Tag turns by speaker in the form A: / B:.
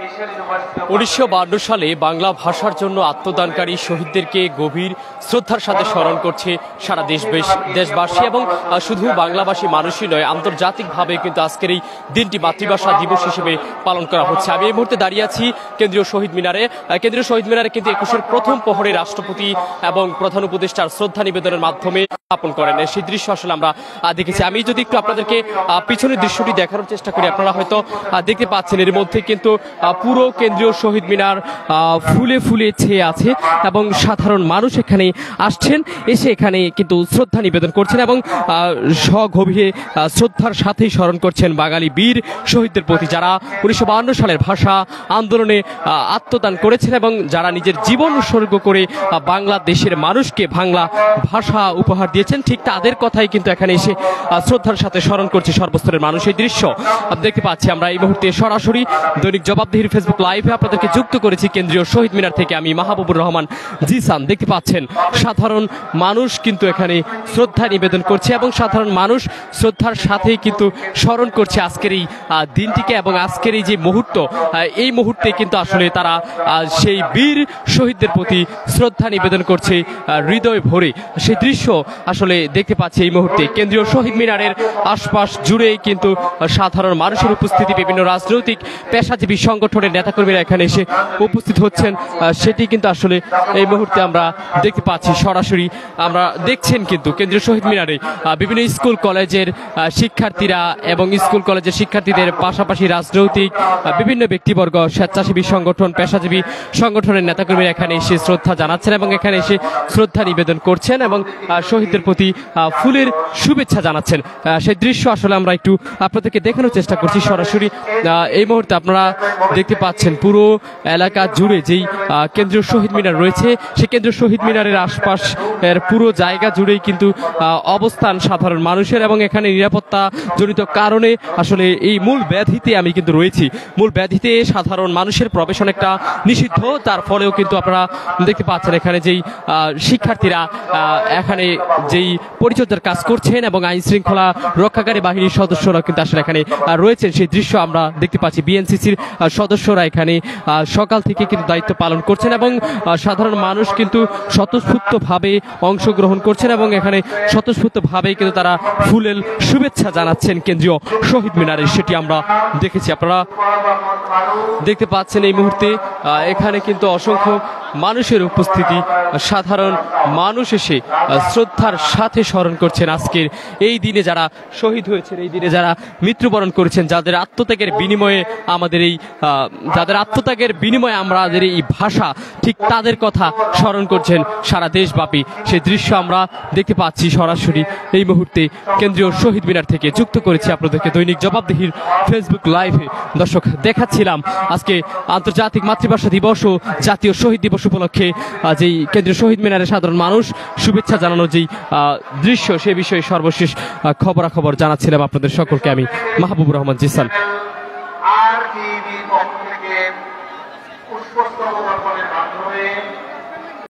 A: 1952 সালে বাংলা ভাষার জন্য আত্মদানকারী শহীদদেরকে গভীর শ্রদ্ধার সাথে স্মরণ করছে সারা দেশবাসী এবং শুধু বাংলাভাষী মানুষই নয়, আন্তর্জাতিকভাবে কিন্তু আজকের এই দিনটি মাতৃভাষা দিবস হিসেবে পালন করা হচ্ছে। আমি এই মুহূর্তে দাঁড়িয়ে আছি কেন্দ্রীয় শহীদ মিনারে। কেন্দ্রীয় শহীদ মিনারে কিন্তু 21-এর প্রথম প্রহরে রাষ্ট্রপতি এবং প্রধান উপদেষ্টার শ্রদ্ধা নিবেদনের মাধ্যমে স্থাপন করেন। সেই দৃশ্য আসলে আমরা দেখেছি। আমি যদি একটু আপনাদেরকে পিছনের দৃশ্যটি দেখানোর চেষ্টা করি, আপনারা হয়তো দেখতে পাচ্ছেন এর মধ্যে কিন্তু পুরো কেন্দ্রীয় শহীদ মিনার ফুলে ফুলে ছেয়ে আছে এবং সাধারণ মানুষ এখানে আসছেন, এসে এখানে কিন্তু শ্রদ্ধা নিবেদন করছেন এবং সগভীরে শ্রদ্ধার সাথেই স্মরণ করছেন বাঙালি বীর শহীদদের প্রতি, যারা 1952 সালের ভাষা আন্দোলনে আত্মদান করেছেন এবং যারা নিজের জীবন উৎসর্গ করে বাংলাদেশের মানুষকে বাংলা ভাষা উপহার দিয়েছেন। ঠিক তাদের কথাই কিন্তু এখানে এসে শ্রদ্ধার সাথে স্মরণ করছে সর্বস্তরের মানুষ। এই দৃশ্য দেখতে পাচ্ছি আমরা এই মুহূর্তে সরাসরি দৈনিক জবাবদিহির ফেসবুক লাইভে আপনাদেরকে যুক্ত করেছি কেন্দ্রীয় শহীদ মিনার থেকে। আমি মাহবুবুর রহমান জিসান। দেখতে পাচ্ছেন সাধারণ মানুষ কিন্তু এখানে শ্রদ্ধা নিবেদন করছে এবং সাধারণ মানুষ শ্রদ্ধার সাথেই কিন্তু স্মরণ করছে আজকের এই দিনটিকে এবং আজকের এই যে মুহূর্ত, এই মুহূর্তে কিন্তু আসলে তারা সেই বীর শহীদদের প্রতি শ্রদ্ধা নিবেদন করছে হৃদয় ভরে। সেই দৃশ্য আসলে দেখতে পাচ্ছি এই মুহূর্তে কেন্দ্রীয় শহীদ মিনারের আশপাশ জুড়ে কিন্তু সাধারণ মানুষের উপস্থিতি, বিভিন্ন রাজনৈতিক পেশাজীবী সংগঠনের নেতাকর্মীরা এখানে এসে উপস্থিত হচ্ছেন, সেটি কিন্তু আসলে এই মুহূর্তে আমরা দেখতে পাচ্ছি। সরাসরি আমরা দেখছেন কিন্তু কেন্দ্রীয় শহীদ মিনারে বিভিন্ন স্কুল কলেজের শিক্ষার্থীরা এবং স্কুল কলেজের শিক্ষার্থীদের পাশাপাশি রাজনৈতিক বিভিন্ন ব্যক্তিবর্গ, স্বেচ্ছাসেবী সংগঠন, পেশাজীবী সংগঠনের নেতাকর্মীরা এখানে এসে শ্রদ্ধা জানাচ্ছেন এবং এখানে এসে শ্রদ্ধা নিবেদন করছেন এবং শহীদদের প্রতি ফুলের শুভেচ্ছা জানাচ্ছেন। সেই দৃশ্য আসলে আমরা একটু আপনাদেরকে দেখানোর চেষ্টা করছি সরাসরি। এই মুহূর্তে আপনারা দেখতে পাচ্ছেন পুরো এলাকা জুড়ে যেই কেন্দ্রীয় শহীদ মিনার রয়েছে, সেই কেন্দ্রীয় শহীদ মিনারের আশপাশ এর পুরো জায়গা জুড়েই কিন্তু অবস্থান সাধারণ মানুষের এবং এখানে নিরাপত্তা জনিত কারণে আসলে এই মূল ব্যাধিতে আমি কিন্তু রয়েছি। মূল ব্যাধিতে সাধারণ মানুষের প্রবেশ অনেকটা নিষিদ্ধ, তার ফলেও কিন্তু আপনারা দেখতে পাচ্ছেন এখানে যেই শিক্ষার্থীরা এখানে যেই পরিচর্যার কাজ করছেন এবং আইন শৃঙ্খলা রক্ষাকারী বাহিনীর সদস্যরা কিন্তু আসলে এখানে রয়েছেন, সেই দৃশ্য আমরা দেখতে পাচ্ছি। বিএনসিসির সদস্যরা এখানে সকাল থেকে কিন্তু দায়িত্ব পালন করছেন এবং সাধারণ মানুষ কিন্তু স্বতঃস্ফূর্তভাবে অংশগ্রহণ করছেন এবং এখানে স্বতঃস্ফূর্তভাবে কিন্তু তারা ফুলের শুভেচ্ছা জানাচ্ছেন কেন্দ্রীয় শহীদ মিনারে, সেটি আমরা দেখেছি। আপনারা দেখতে পাচ্ছেন এই মুহূর্তে এখানে কিন্তু অসংখ্য মানুষের উপস্থিতি, সাধারণ মানুষ এসে শ্রদ্ধার সাথে স্মরণ করছেন আজকের এই দিনে যারা শহীদ হয়েছেন, এই দিনে যারা মৃত্যুবরণ করেছেন, যাদের আত্মত্যাগের বিনিময়ে আমাদের এই ভাষা, ঠিক তাদের কথা স্মরণ করছেন সারা দেশব্যাপী। সেই দৃশ্য আমরা দেখতে পাচ্ছি সরাসরি এই মুহূর্তে কেন্দ্রীয় শহীদ মিনার থেকে যুক্ত করেছি আপনাদেরকে দৈনিক জবাবদিহির ফেসবুক লাইভে। দর্শক, দেখাচ্ছিলাম আজকে আন্তর্জাতিক মাতৃভাষা দিবস ও জাতীয় শহীদ দিবস উপলক্ষে যেই কেন্দ্রীয় শহীদ মিনারে সাধারণ মানুষ শুভেচ্ছা জানানোর যেই দৃশ্য, সে বিষয়ে সর্বশেষ খবরাখবর জানাচ্ছিলাম আপনাদের সকলকে আমি মাহবুবুর রহমান জিসান।